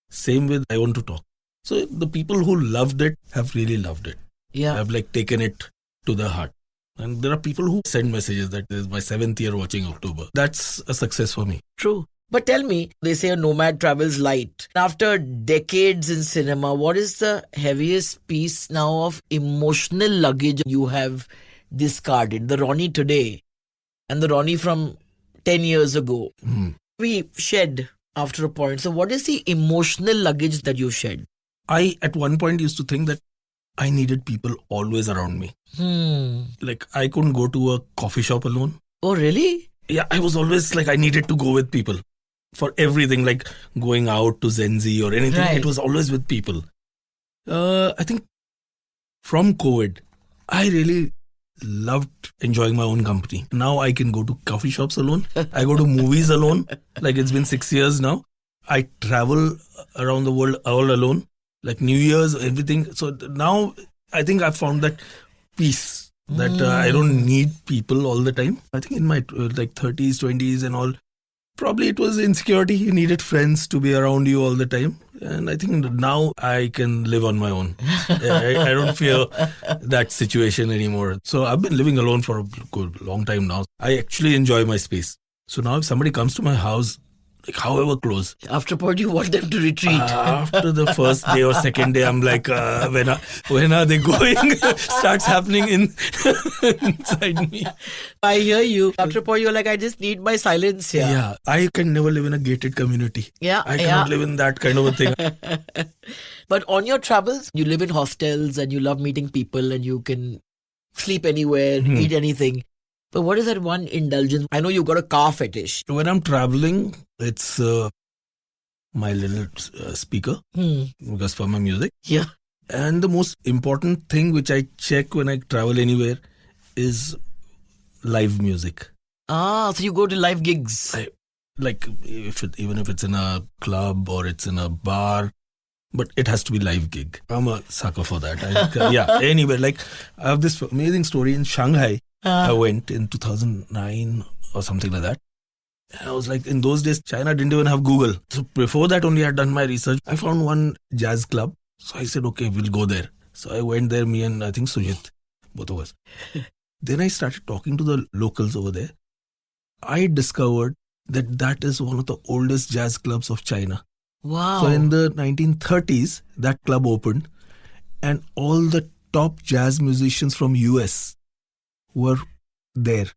Same with I Want to Talk. So the people who loved it have really loved it. Yeah. Have like taken it to the heart. And there are people who send messages that this is my 7th year watching October. That's a success for me. True. But tell me, they say a nomad travels light. After decades in cinema, what is the heaviest piece now of emotional luggage you have discarded? The Ronnie today and the Ronnie from 10 years ago. We shed after a point. So what is the emotional luggage that you shed? I at one point used to think that I needed people always around me. Hmm. Like I couldn't go to a coffee shop alone. Oh, really? Yeah, I was always like, I needed to go with people for everything, like going out to Zenzi or anything. Right. It was always with people. I think from COVID, I really loved enjoying my own company. Now I can go to coffee shops alone. I go to movies alone. Like it's been 6 years now. I travel around the world all alone. Like New Year's, everything. So now I think I've found that peace that I don't need people all the time. I think in my like 30s, 20s and all, probably it was insecurity. You needed friends to be around you all the time. And I think now I can live on my own. I don't fear that situation anymore. So I've been living alone for a good long time now. I actually enjoy my space. So now if somebody comes to my house, like however close, After part, you want them to retreat. after the first day or second day, I'm like, when are they going? Starts happening inside me. I hear you. After part, you're like, I just need my silence here. Yeah, I can never live in a gated community. Yeah, I cannot live in that kind of a thing. But on your travels, you live in hostels and you love meeting people and you can sleep anywhere, eat anything. But what is that one indulgence? I know you've got a car fetish. When I'm traveling, it's my little speaker because for my music. Yeah. And the most important thing which I check when I travel anywhere is live music. So you go to live gigs. Like even if it's in a club or it's in a bar, but it has to be live gig. I'm a sucker for that. Anyway, like I have this amazing story in Shanghai. I went in 2009 or something like that. And I was like, in those days, China didn't even have Google. So before that only I had done my research. I found one jazz club. So I said, okay, we'll go there. So I went there, me and I think Sujit, both of us. Then I started talking to the locals over there. I discovered that is one of the oldest jazz clubs of China. Wow. So in the 1930s, that club opened and all the top jazz musicians from US were there.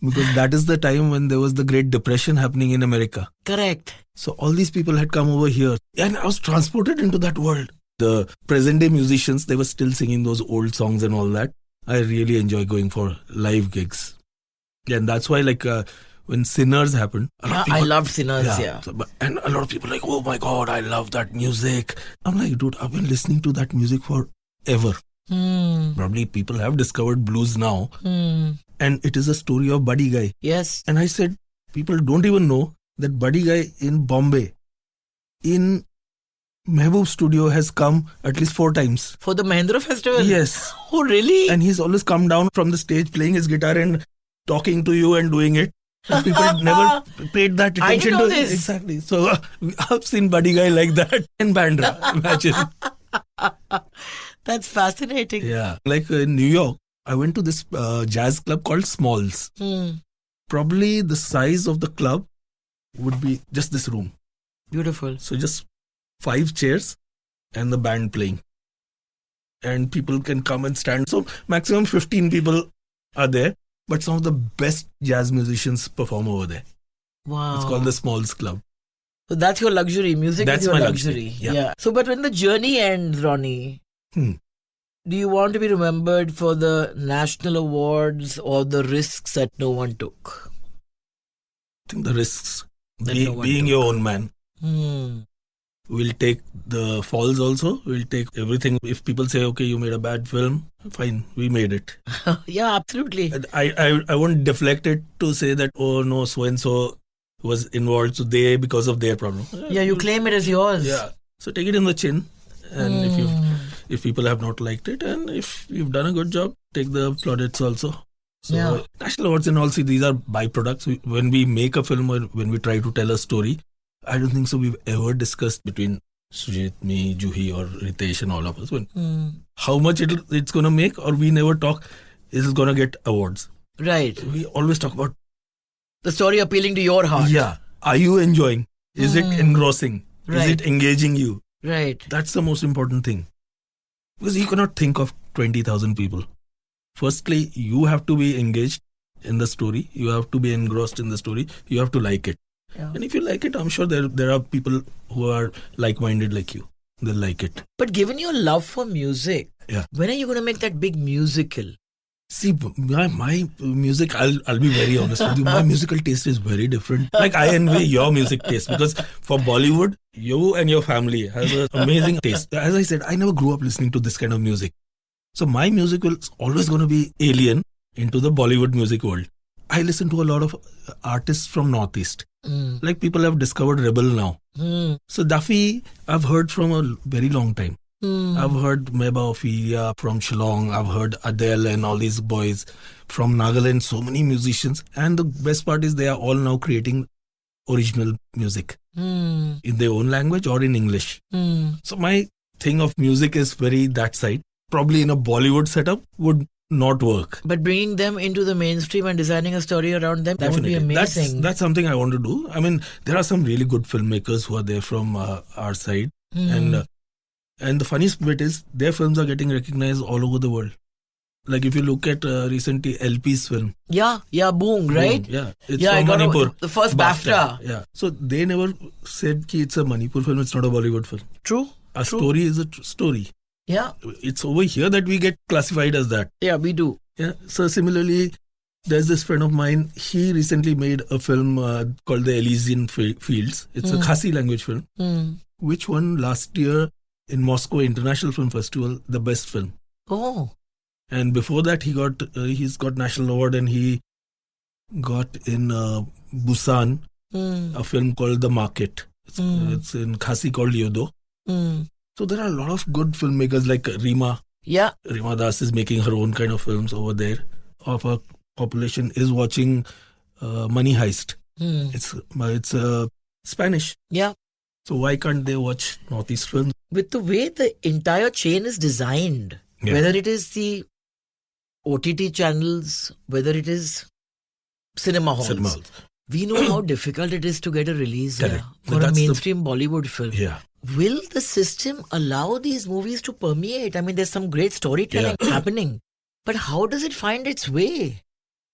Because that is the time when there was the Great Depression happening in America. Correct. So all these people had come over here and I was transported into that world. The present day musicians, they were still singing those old songs and all that. I really enjoy going for live gigs. And that's why like when Sinners happened. I loved Sinners, yeah. And a lot of people like, oh my God, I love that music. I'm like, dude, I've been listening to that music forever. Probably people have discovered blues now. And it is a story of Buddy Guy. Yes. And I said, people don't even know that Buddy Guy in Bombay, in Mehboob studio has come at least 4 times. For the Mahindra festival? Yes. Oh, really? And he's always come down from the stage playing his guitar and talking to you and doing it. And people never paid that attention I didn't know to this. Exactly. So I've seen Buddy Guy like that in Bandra. Imagine. That's fascinating. Yeah. Like in New York, I went to this jazz club called Smalls. Probably the size of the club would be just this room. Beautiful. So just 5 chairs and the band playing. And people can come and stand. So maximum 15 people are there. But some of the best jazz musicians perform over there. Wow. It's called the Smalls Club. So that's your luxury. Music That's is your my luxury. luxury. Yeah. So, but when the journey ends, Ronnie, do you want to be remembered for the national awards or the risks that no one took? I think the risks. No one Being took. your own man. We'll take the falls also. We'll take everything. If people say, okay, you made a bad film, fine, we made it. Yeah, absolutely. And I won't deflect it to say that, oh no, so-and-so was involved today because of their problem. Yeah, you claim it as yours. Yeah. So take it in the chin. And if people have not liked it and if you've done a good job, take the plaudits also. So national awards and all, see, these are byproducts. When we make a film or when we try to tell a story, I don't think so we've ever discussed between Sujit, me, Juhi or Ritesh and all of us how much it's going to make, or we never talk, is it going to get awards? Right. We always talk about the story appealing to your heart. Yeah. Are you enjoying? Is it engrossing? Right. Is it engaging you? Right. That's the most important thing. Because you cannot think of 20,000 people. Firstly, you have to be engaged in the story. You have to be engrossed in the story. You have to like it. Yeah. And if you like it, I'm sure there are people who are like-minded like you. They'll like it. But given your love for music, Yeah. When are you going to make that big musical? See, my music, I'll be very honest with you. My musical taste is very different. Like, I envy your music taste because for Bollywood, you and your family has an amazing taste. As I said, I never grew up listening to this kind of music. So my music was always going to be alien into the Bollywood music world. I listen to a lot of artists from Northeast. Like, people have discovered Rebel now. So Duffy, I've heard from a very long time. I've heard Meba Ophelia from Shillong. I've heard Adele and all these boys from Nagaland. So many musicians. And the best part is they are all now creating original music in their own language or in English. So my thing of music is very that side. Probably in a Bollywood setup would not work. But bringing them into the mainstream and designing a story around them, that would be amazing. That's something I want to do. I mean, there are some really good filmmakers who are there from our side. And the funniest bit is their films are getting recognized all over the world. Like, if you look at recently LP's film. Yeah, Boom, right? Boom, yeah, it's from Manipur. The first BAFTA. Yeah. So they never said ki it's a Manipur film, it's not a Bollywood film. True. A story is a story. Yeah. It's over here that we get classified as that. Yeah, we do. Yeah. So similarly, there's this friend of mine. He recently made a film called The Elysian Fields. It's a Khasi language film, which won last year in Moscow International Film Festival the best film. Oh. And before that, he's got national award, and he got in Busan a film called The Market. It's in Khasi called Yodo. So there are a lot of good filmmakers like Rima. Yeah. Rima Das is making her own kind of films over there. Of our population is watching Money Heist. It's Spanish. Yeah. So why can't they watch Northeast films? With the way the entire chain is designed, whether it is the OTT channels, whether it is cinema halls. We know how difficult it is to get a release for a mainstream Bollywood film. Yeah. Will the system allow these movies to permeate? I mean, there's some great storytelling happening, but how does it find its way?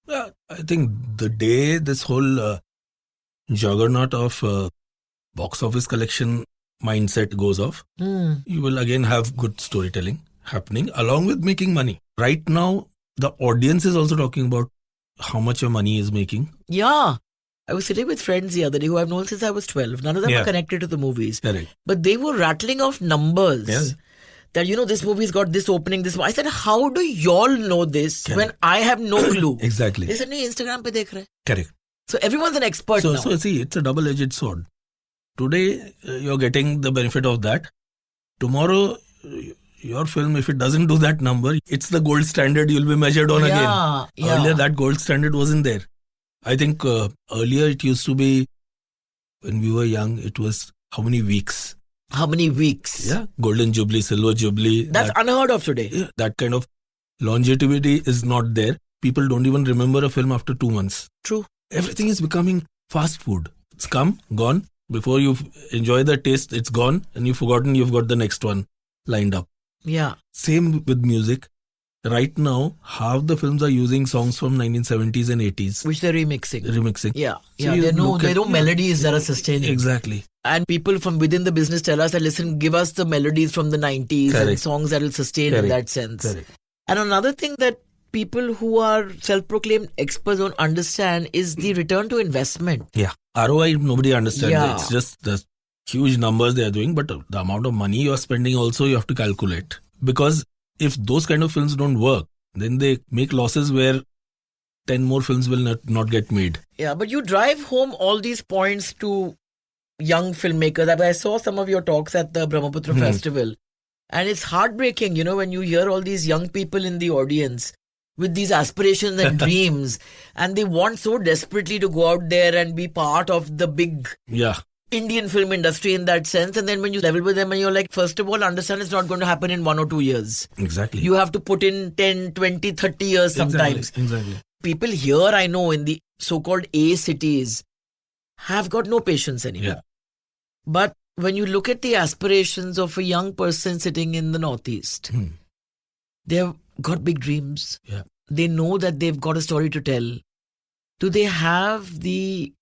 Yeah, I think the day this whole juggernaut of box office collection mindset goes off, you will again have good storytelling happening along with making money. Right now, the audience is also talking about how much your money is making. Yeah. I was sitting with friends the other day who I've known since I was 12. None of them are connected to the movies. Correct. But they were rattling off numbers. Yes. That, this movie's got this opening, this. I said, how do y'all know this when I have no clue? Exactly. They said, Instagram pe dekh rahe. Correct. So everyone's an expert now. So see, it's a double-edged sword. Today, you're getting the benefit of that. Tomorrow, your film, if it doesn't do that number, it's the gold standard you'll be measured on again. Earlier, that gold standard wasn't there. I think earlier it used to be, when we were young, it was how many weeks? How many weeks? Yeah. Golden Jubilee, Silver Jubilee. That's unheard of today. Yeah, that kind of longevity is not there. People don't even remember a film after 2 months. True. Everything is becoming fast food. It's come, gone. Before you enjoy the taste, it's gone. And you've forgotten you've got the next one lined up. Yeah. Same with music. Right now, half the films are using songs from 1970s and 80s. Which they're remixing. Yeah. So there are no melodies that are sustaining. Exactly. And people from within the business tell us that, listen, give us the melodies from the 90s and songs that will sustain in that sense. Correct. And another thing that people who are self-proclaimed experts don't understand is the return to investment. Yeah. ROI, nobody understands. Yeah. It's just the huge numbers they are doing, but the amount of money you are spending also you have to calculate. Because if those kind of films don't work, then they make losses where 10 more films will not get made. Yeah, but you drive home all these points to young filmmakers. I saw some of your talks at the Brahmaputra Festival. And it's heartbreaking, when you hear all these young people in the audience with these aspirations and dreams. And they want so desperately to go out there and be part of the big Indian film industry in that sense. And then when you level with them and you're like, first of all, understand it's not going to happen in 1 or 2 years. Exactly. You have to put in 10, 20, 30 years sometimes. Exactly. People here, I know, in the so-called A cities have got no patience anymore. Yeah. But when you look at the aspirations of a young person sitting in the Northeast, they've got big dreams. Yeah. They know that they've got a story to tell. Do they have the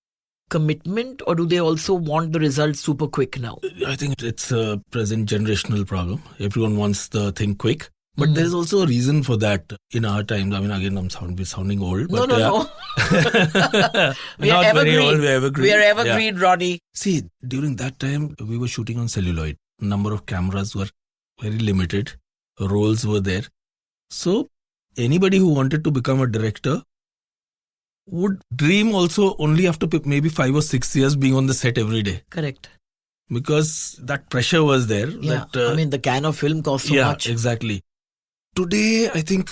commitment, or do they also want the results super quick now? I think it's a present generational problem. Everyone wants the thing quick. But there's also a reason for that in our times. I mean, again, I'm sounding old. But No. We are not very evergreen. old, we're evergreen. We are evergreen, Ronnie. See, during that time, we were shooting on celluloid. Number of cameras were very limited. Roles were there. So, anybody who wanted to become a director would dream also only after maybe 5 or 6 years being on the set every day. Correct. Because that pressure was there. Yeah. That, I mean, the can of film costs so much. Yeah, exactly. Today, I think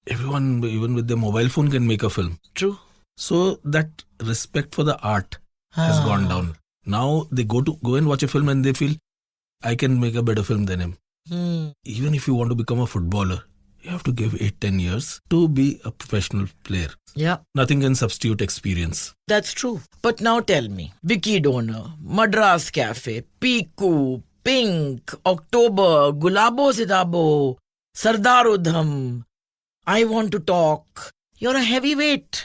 everyone, even with their mobile phone, can make a film. True. So that respect for the art has gone down. Now they go and watch a film and they feel, I can make a better film than him. Even if you want to become a footballer, you have to give 8-10 years to be a professional player. Yeah. Nothing can substitute experience. That's true. But now tell me, Vicky Donor, Madras Cafe, Piku, Pink, October, Gulabo Sidabo, Sardar Udham, I Want to Talk. You're a heavyweight.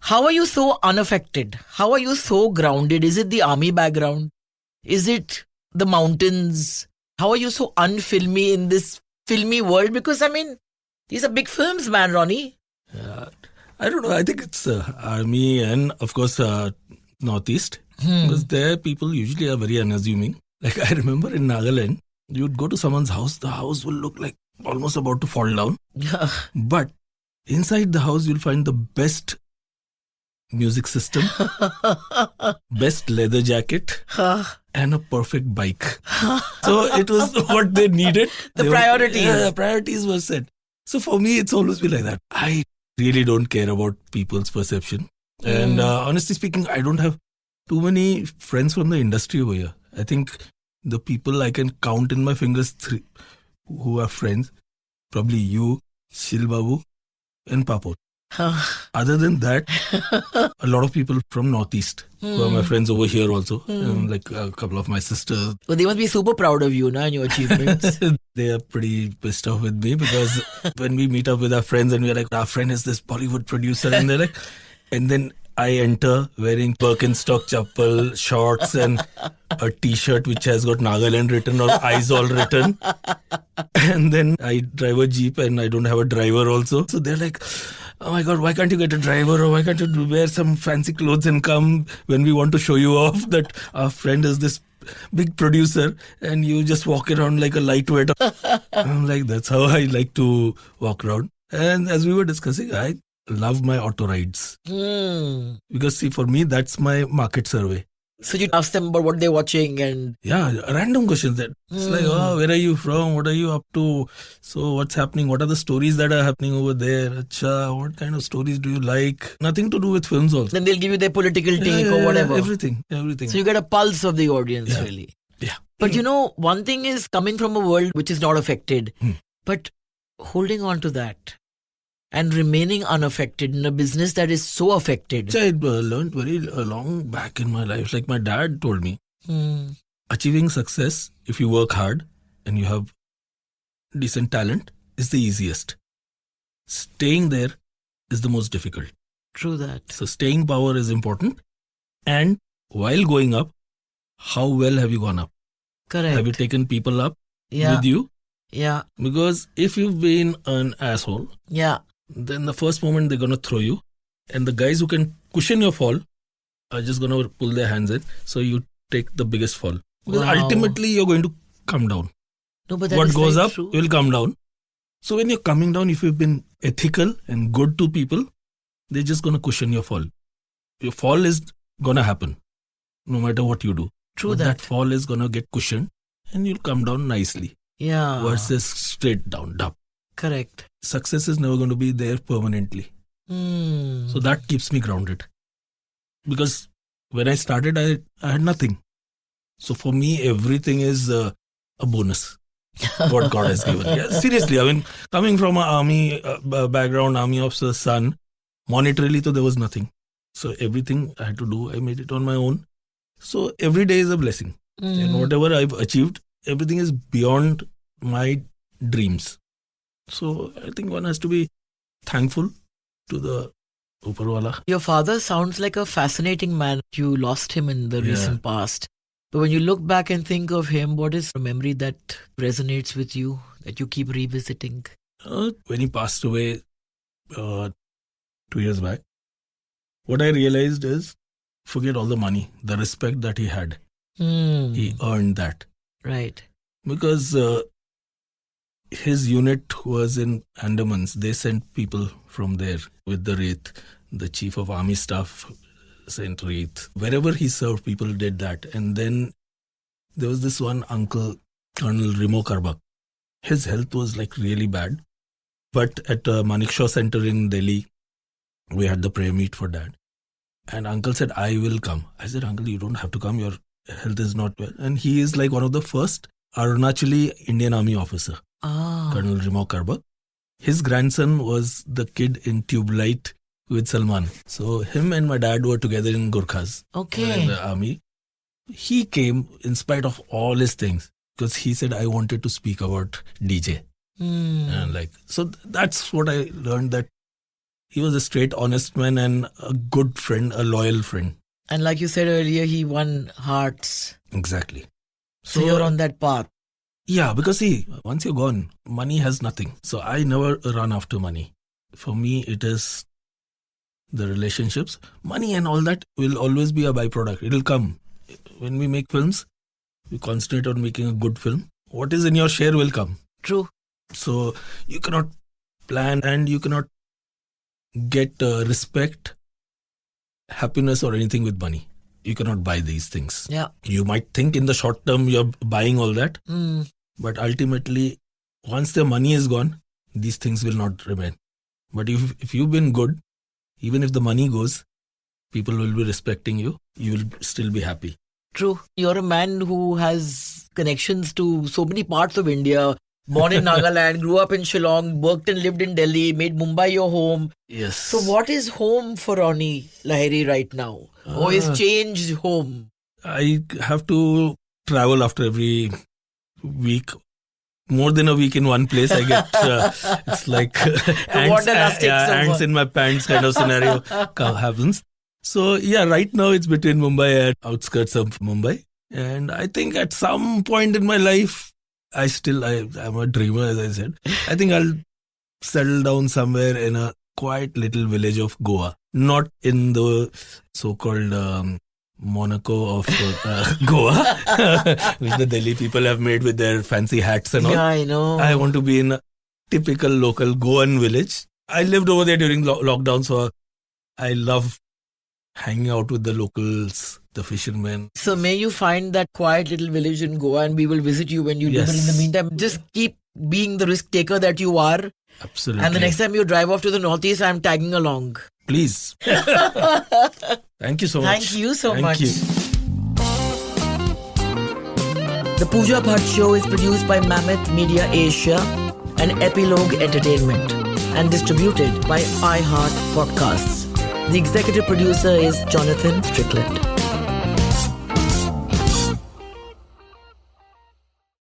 How are you so unaffected? How are you so grounded? Is it the army background? Is it the mountains? How are you so unfilmy in this filmy world? Because, I mean, these are big films, man, Ronnie. I don't know. I think it's army and, of course, Northeast. Because there people usually are very unassuming. Like I remember in Nagaland, you'd go to someone's house, the house will look like almost about to fall down. Yeah. But inside the house, you'll find the best music system, best leather jacket, and a perfect bike. So it was what they needed. The priorities. The priorities were set. So for me, it's always been like that. I really don't care about people's perception. And honestly speaking, I don't have too many friends from the industry over here. I think the people I can count in my fingers, 3 who are friends, probably you, Shil Babu, and Papo. Other than that, a lot of people from Northeast who are my friends over here also, like a couple of my sisters. Well, they must be super proud of you and your achievements. They are pretty pissed off with me because when we meet up with our friends and we're like, our friend is this Bollywood producer, and they're like, and then I enter wearing Birkenstock chappal, shorts and a t-shirt which has got Nagaland written or Aizawl written. And then I drive a Jeep and I don't have a driver also. So they're like, oh my God, why can't you get a driver, or why can't you wear some fancy clothes and come when we want to show you off that our friend is this big producer and you just walk around like a lightweight. I'm like, that's how I like to walk around. And as we were discussing, I love my auto rides. Because see, for me, that's my market survey. So you ask them about what they're watching and... Yeah, random questions. That it's like, oh, where are you from? What are you up to? So what's happening? What are the stories that are happening over there? Acha, what kind of stories do you like? Nothing to do with films also. Then they'll give you their political take or whatever. Everything. So you get a pulse of the audience, really. Yeah. But you know, one thing is coming from a world which is not affected, but holding on to that and remaining unaffected in a business that is so affected. Which I learned very long back in my life. Like my dad told me, achieving success, if you work hard and you have decent talent, is the easiest. Staying there is the most difficult. True that. So staying power is important. And while going up, how well have you gone up? Correct. Have you taken people up Yeah. with you? Yeah. Because if you've been an asshole, Yeah. then the first moment they're going to throw you. And the guys who can cushion your fall are just going to pull their hands in. So you take the biggest fall. Because Wow. ultimately you're going to come down. No, but that What is goes very up true. will come down. So when you're coming down, if you've been ethical and good to people, they're just going to cushion your fall. Your fall is going to happen no matter what you do. True But that. fall is going to get cushioned and you'll come down nicely. Yeah. Versus straight down, up. Correct. Success is never going to be there permanently. So that keeps me grounded. Because when I started, I had nothing. So for me, everything is a bonus. What God has given. Yeah, seriously, I mean, coming from an army background, army officer's son, monetarily, so there was nothing. So everything I had to do, I made it on my own. So every day is a blessing. And whatever I've achieved, everything is beyond my dreams. So I think one has to be thankful to the Uparwala. Your father sounds like a fascinating man. You lost him in the recent past. But when you look back and think of him, what is a memory that resonates with you, that you keep revisiting? When he passed away 2 years back, what I realized is, forget all the money, the respect that he had. He earned that. Right. Because his unit was in Andamans. They sent people from there with the Wraith. The chief of army staff sent Wraith. Wherever he served, people did that. And then there was this one uncle, Colonel Rimo Karbak. His health was like really bad. But at Manekshaw Center in Delhi, we had the prayer meet for that. And uncle said, I will come. I said, uncle, you don't have to come. Your health is not well. And he is like one of the first Arunachali Indian Army officer. Colonel Rimo Karbak. His grandson was the kid in Tube Light with Salman. So him and my dad were together in Gurkhas. Okay. In the army. He came in spite of all his things because he said, I wanted to speak about DJ. And so that's what I learned, that he was a straight, honest man and a good friend, a loyal friend. And like you said earlier, he won hearts. Exactly. So you're on that path. Yeah, because see, once you're gone, money has nothing. So I never run after money. For me, it is the relationships. Money and all that will always be a byproduct. It'll come. When we make films, we concentrate on making a good film. What is in your share will come. True. So you cannot plan and you cannot get respect, happiness or anything with money. You cannot buy these things. Yeah. You might think in the short term you're buying all that. But ultimately, once the money is gone, these things will not remain. But if you've been good, even if the money goes, people will be respecting you. You will still be happy. True. You're a man who has connections to so many parts of India. Born in Nagaland, grew up in Shillong, worked and lived in Delhi, made Mumbai your home. Yes. So what is home for Ronnie Lahiri right now? Or is changed home? I have to travel after every week. More than a week in one place, I get, it's like ants in my pants kind of scenario happens. So yeah, right now it's between Mumbai and outskirts of Mumbai. And I think at some point in my life, I'm a dreamer, as I said. I think I'll settle down somewhere in a quiet little village of Goa. Not in the so-called Monaco of Goa, which the Delhi people have made with their fancy hats and all. Yeah, I know. I want to be in a typical local Goan village. I lived over there during lockdown, so I love hanging out with the locals, the fishermen. So may you find that quiet little village in Goa and we will visit you when you do. But in the meantime, just keep being the risk taker that you are. Absolutely. And the next time you drive off to the northeast, I'm tagging along. Please. Thank you so much. Thank you so much. You. The Pooja Bhatt Show is produced by Mammoth Media Asia and Epilogue Entertainment and distributed by iHeart Podcasts. The executive producer is Jonathan Strickland.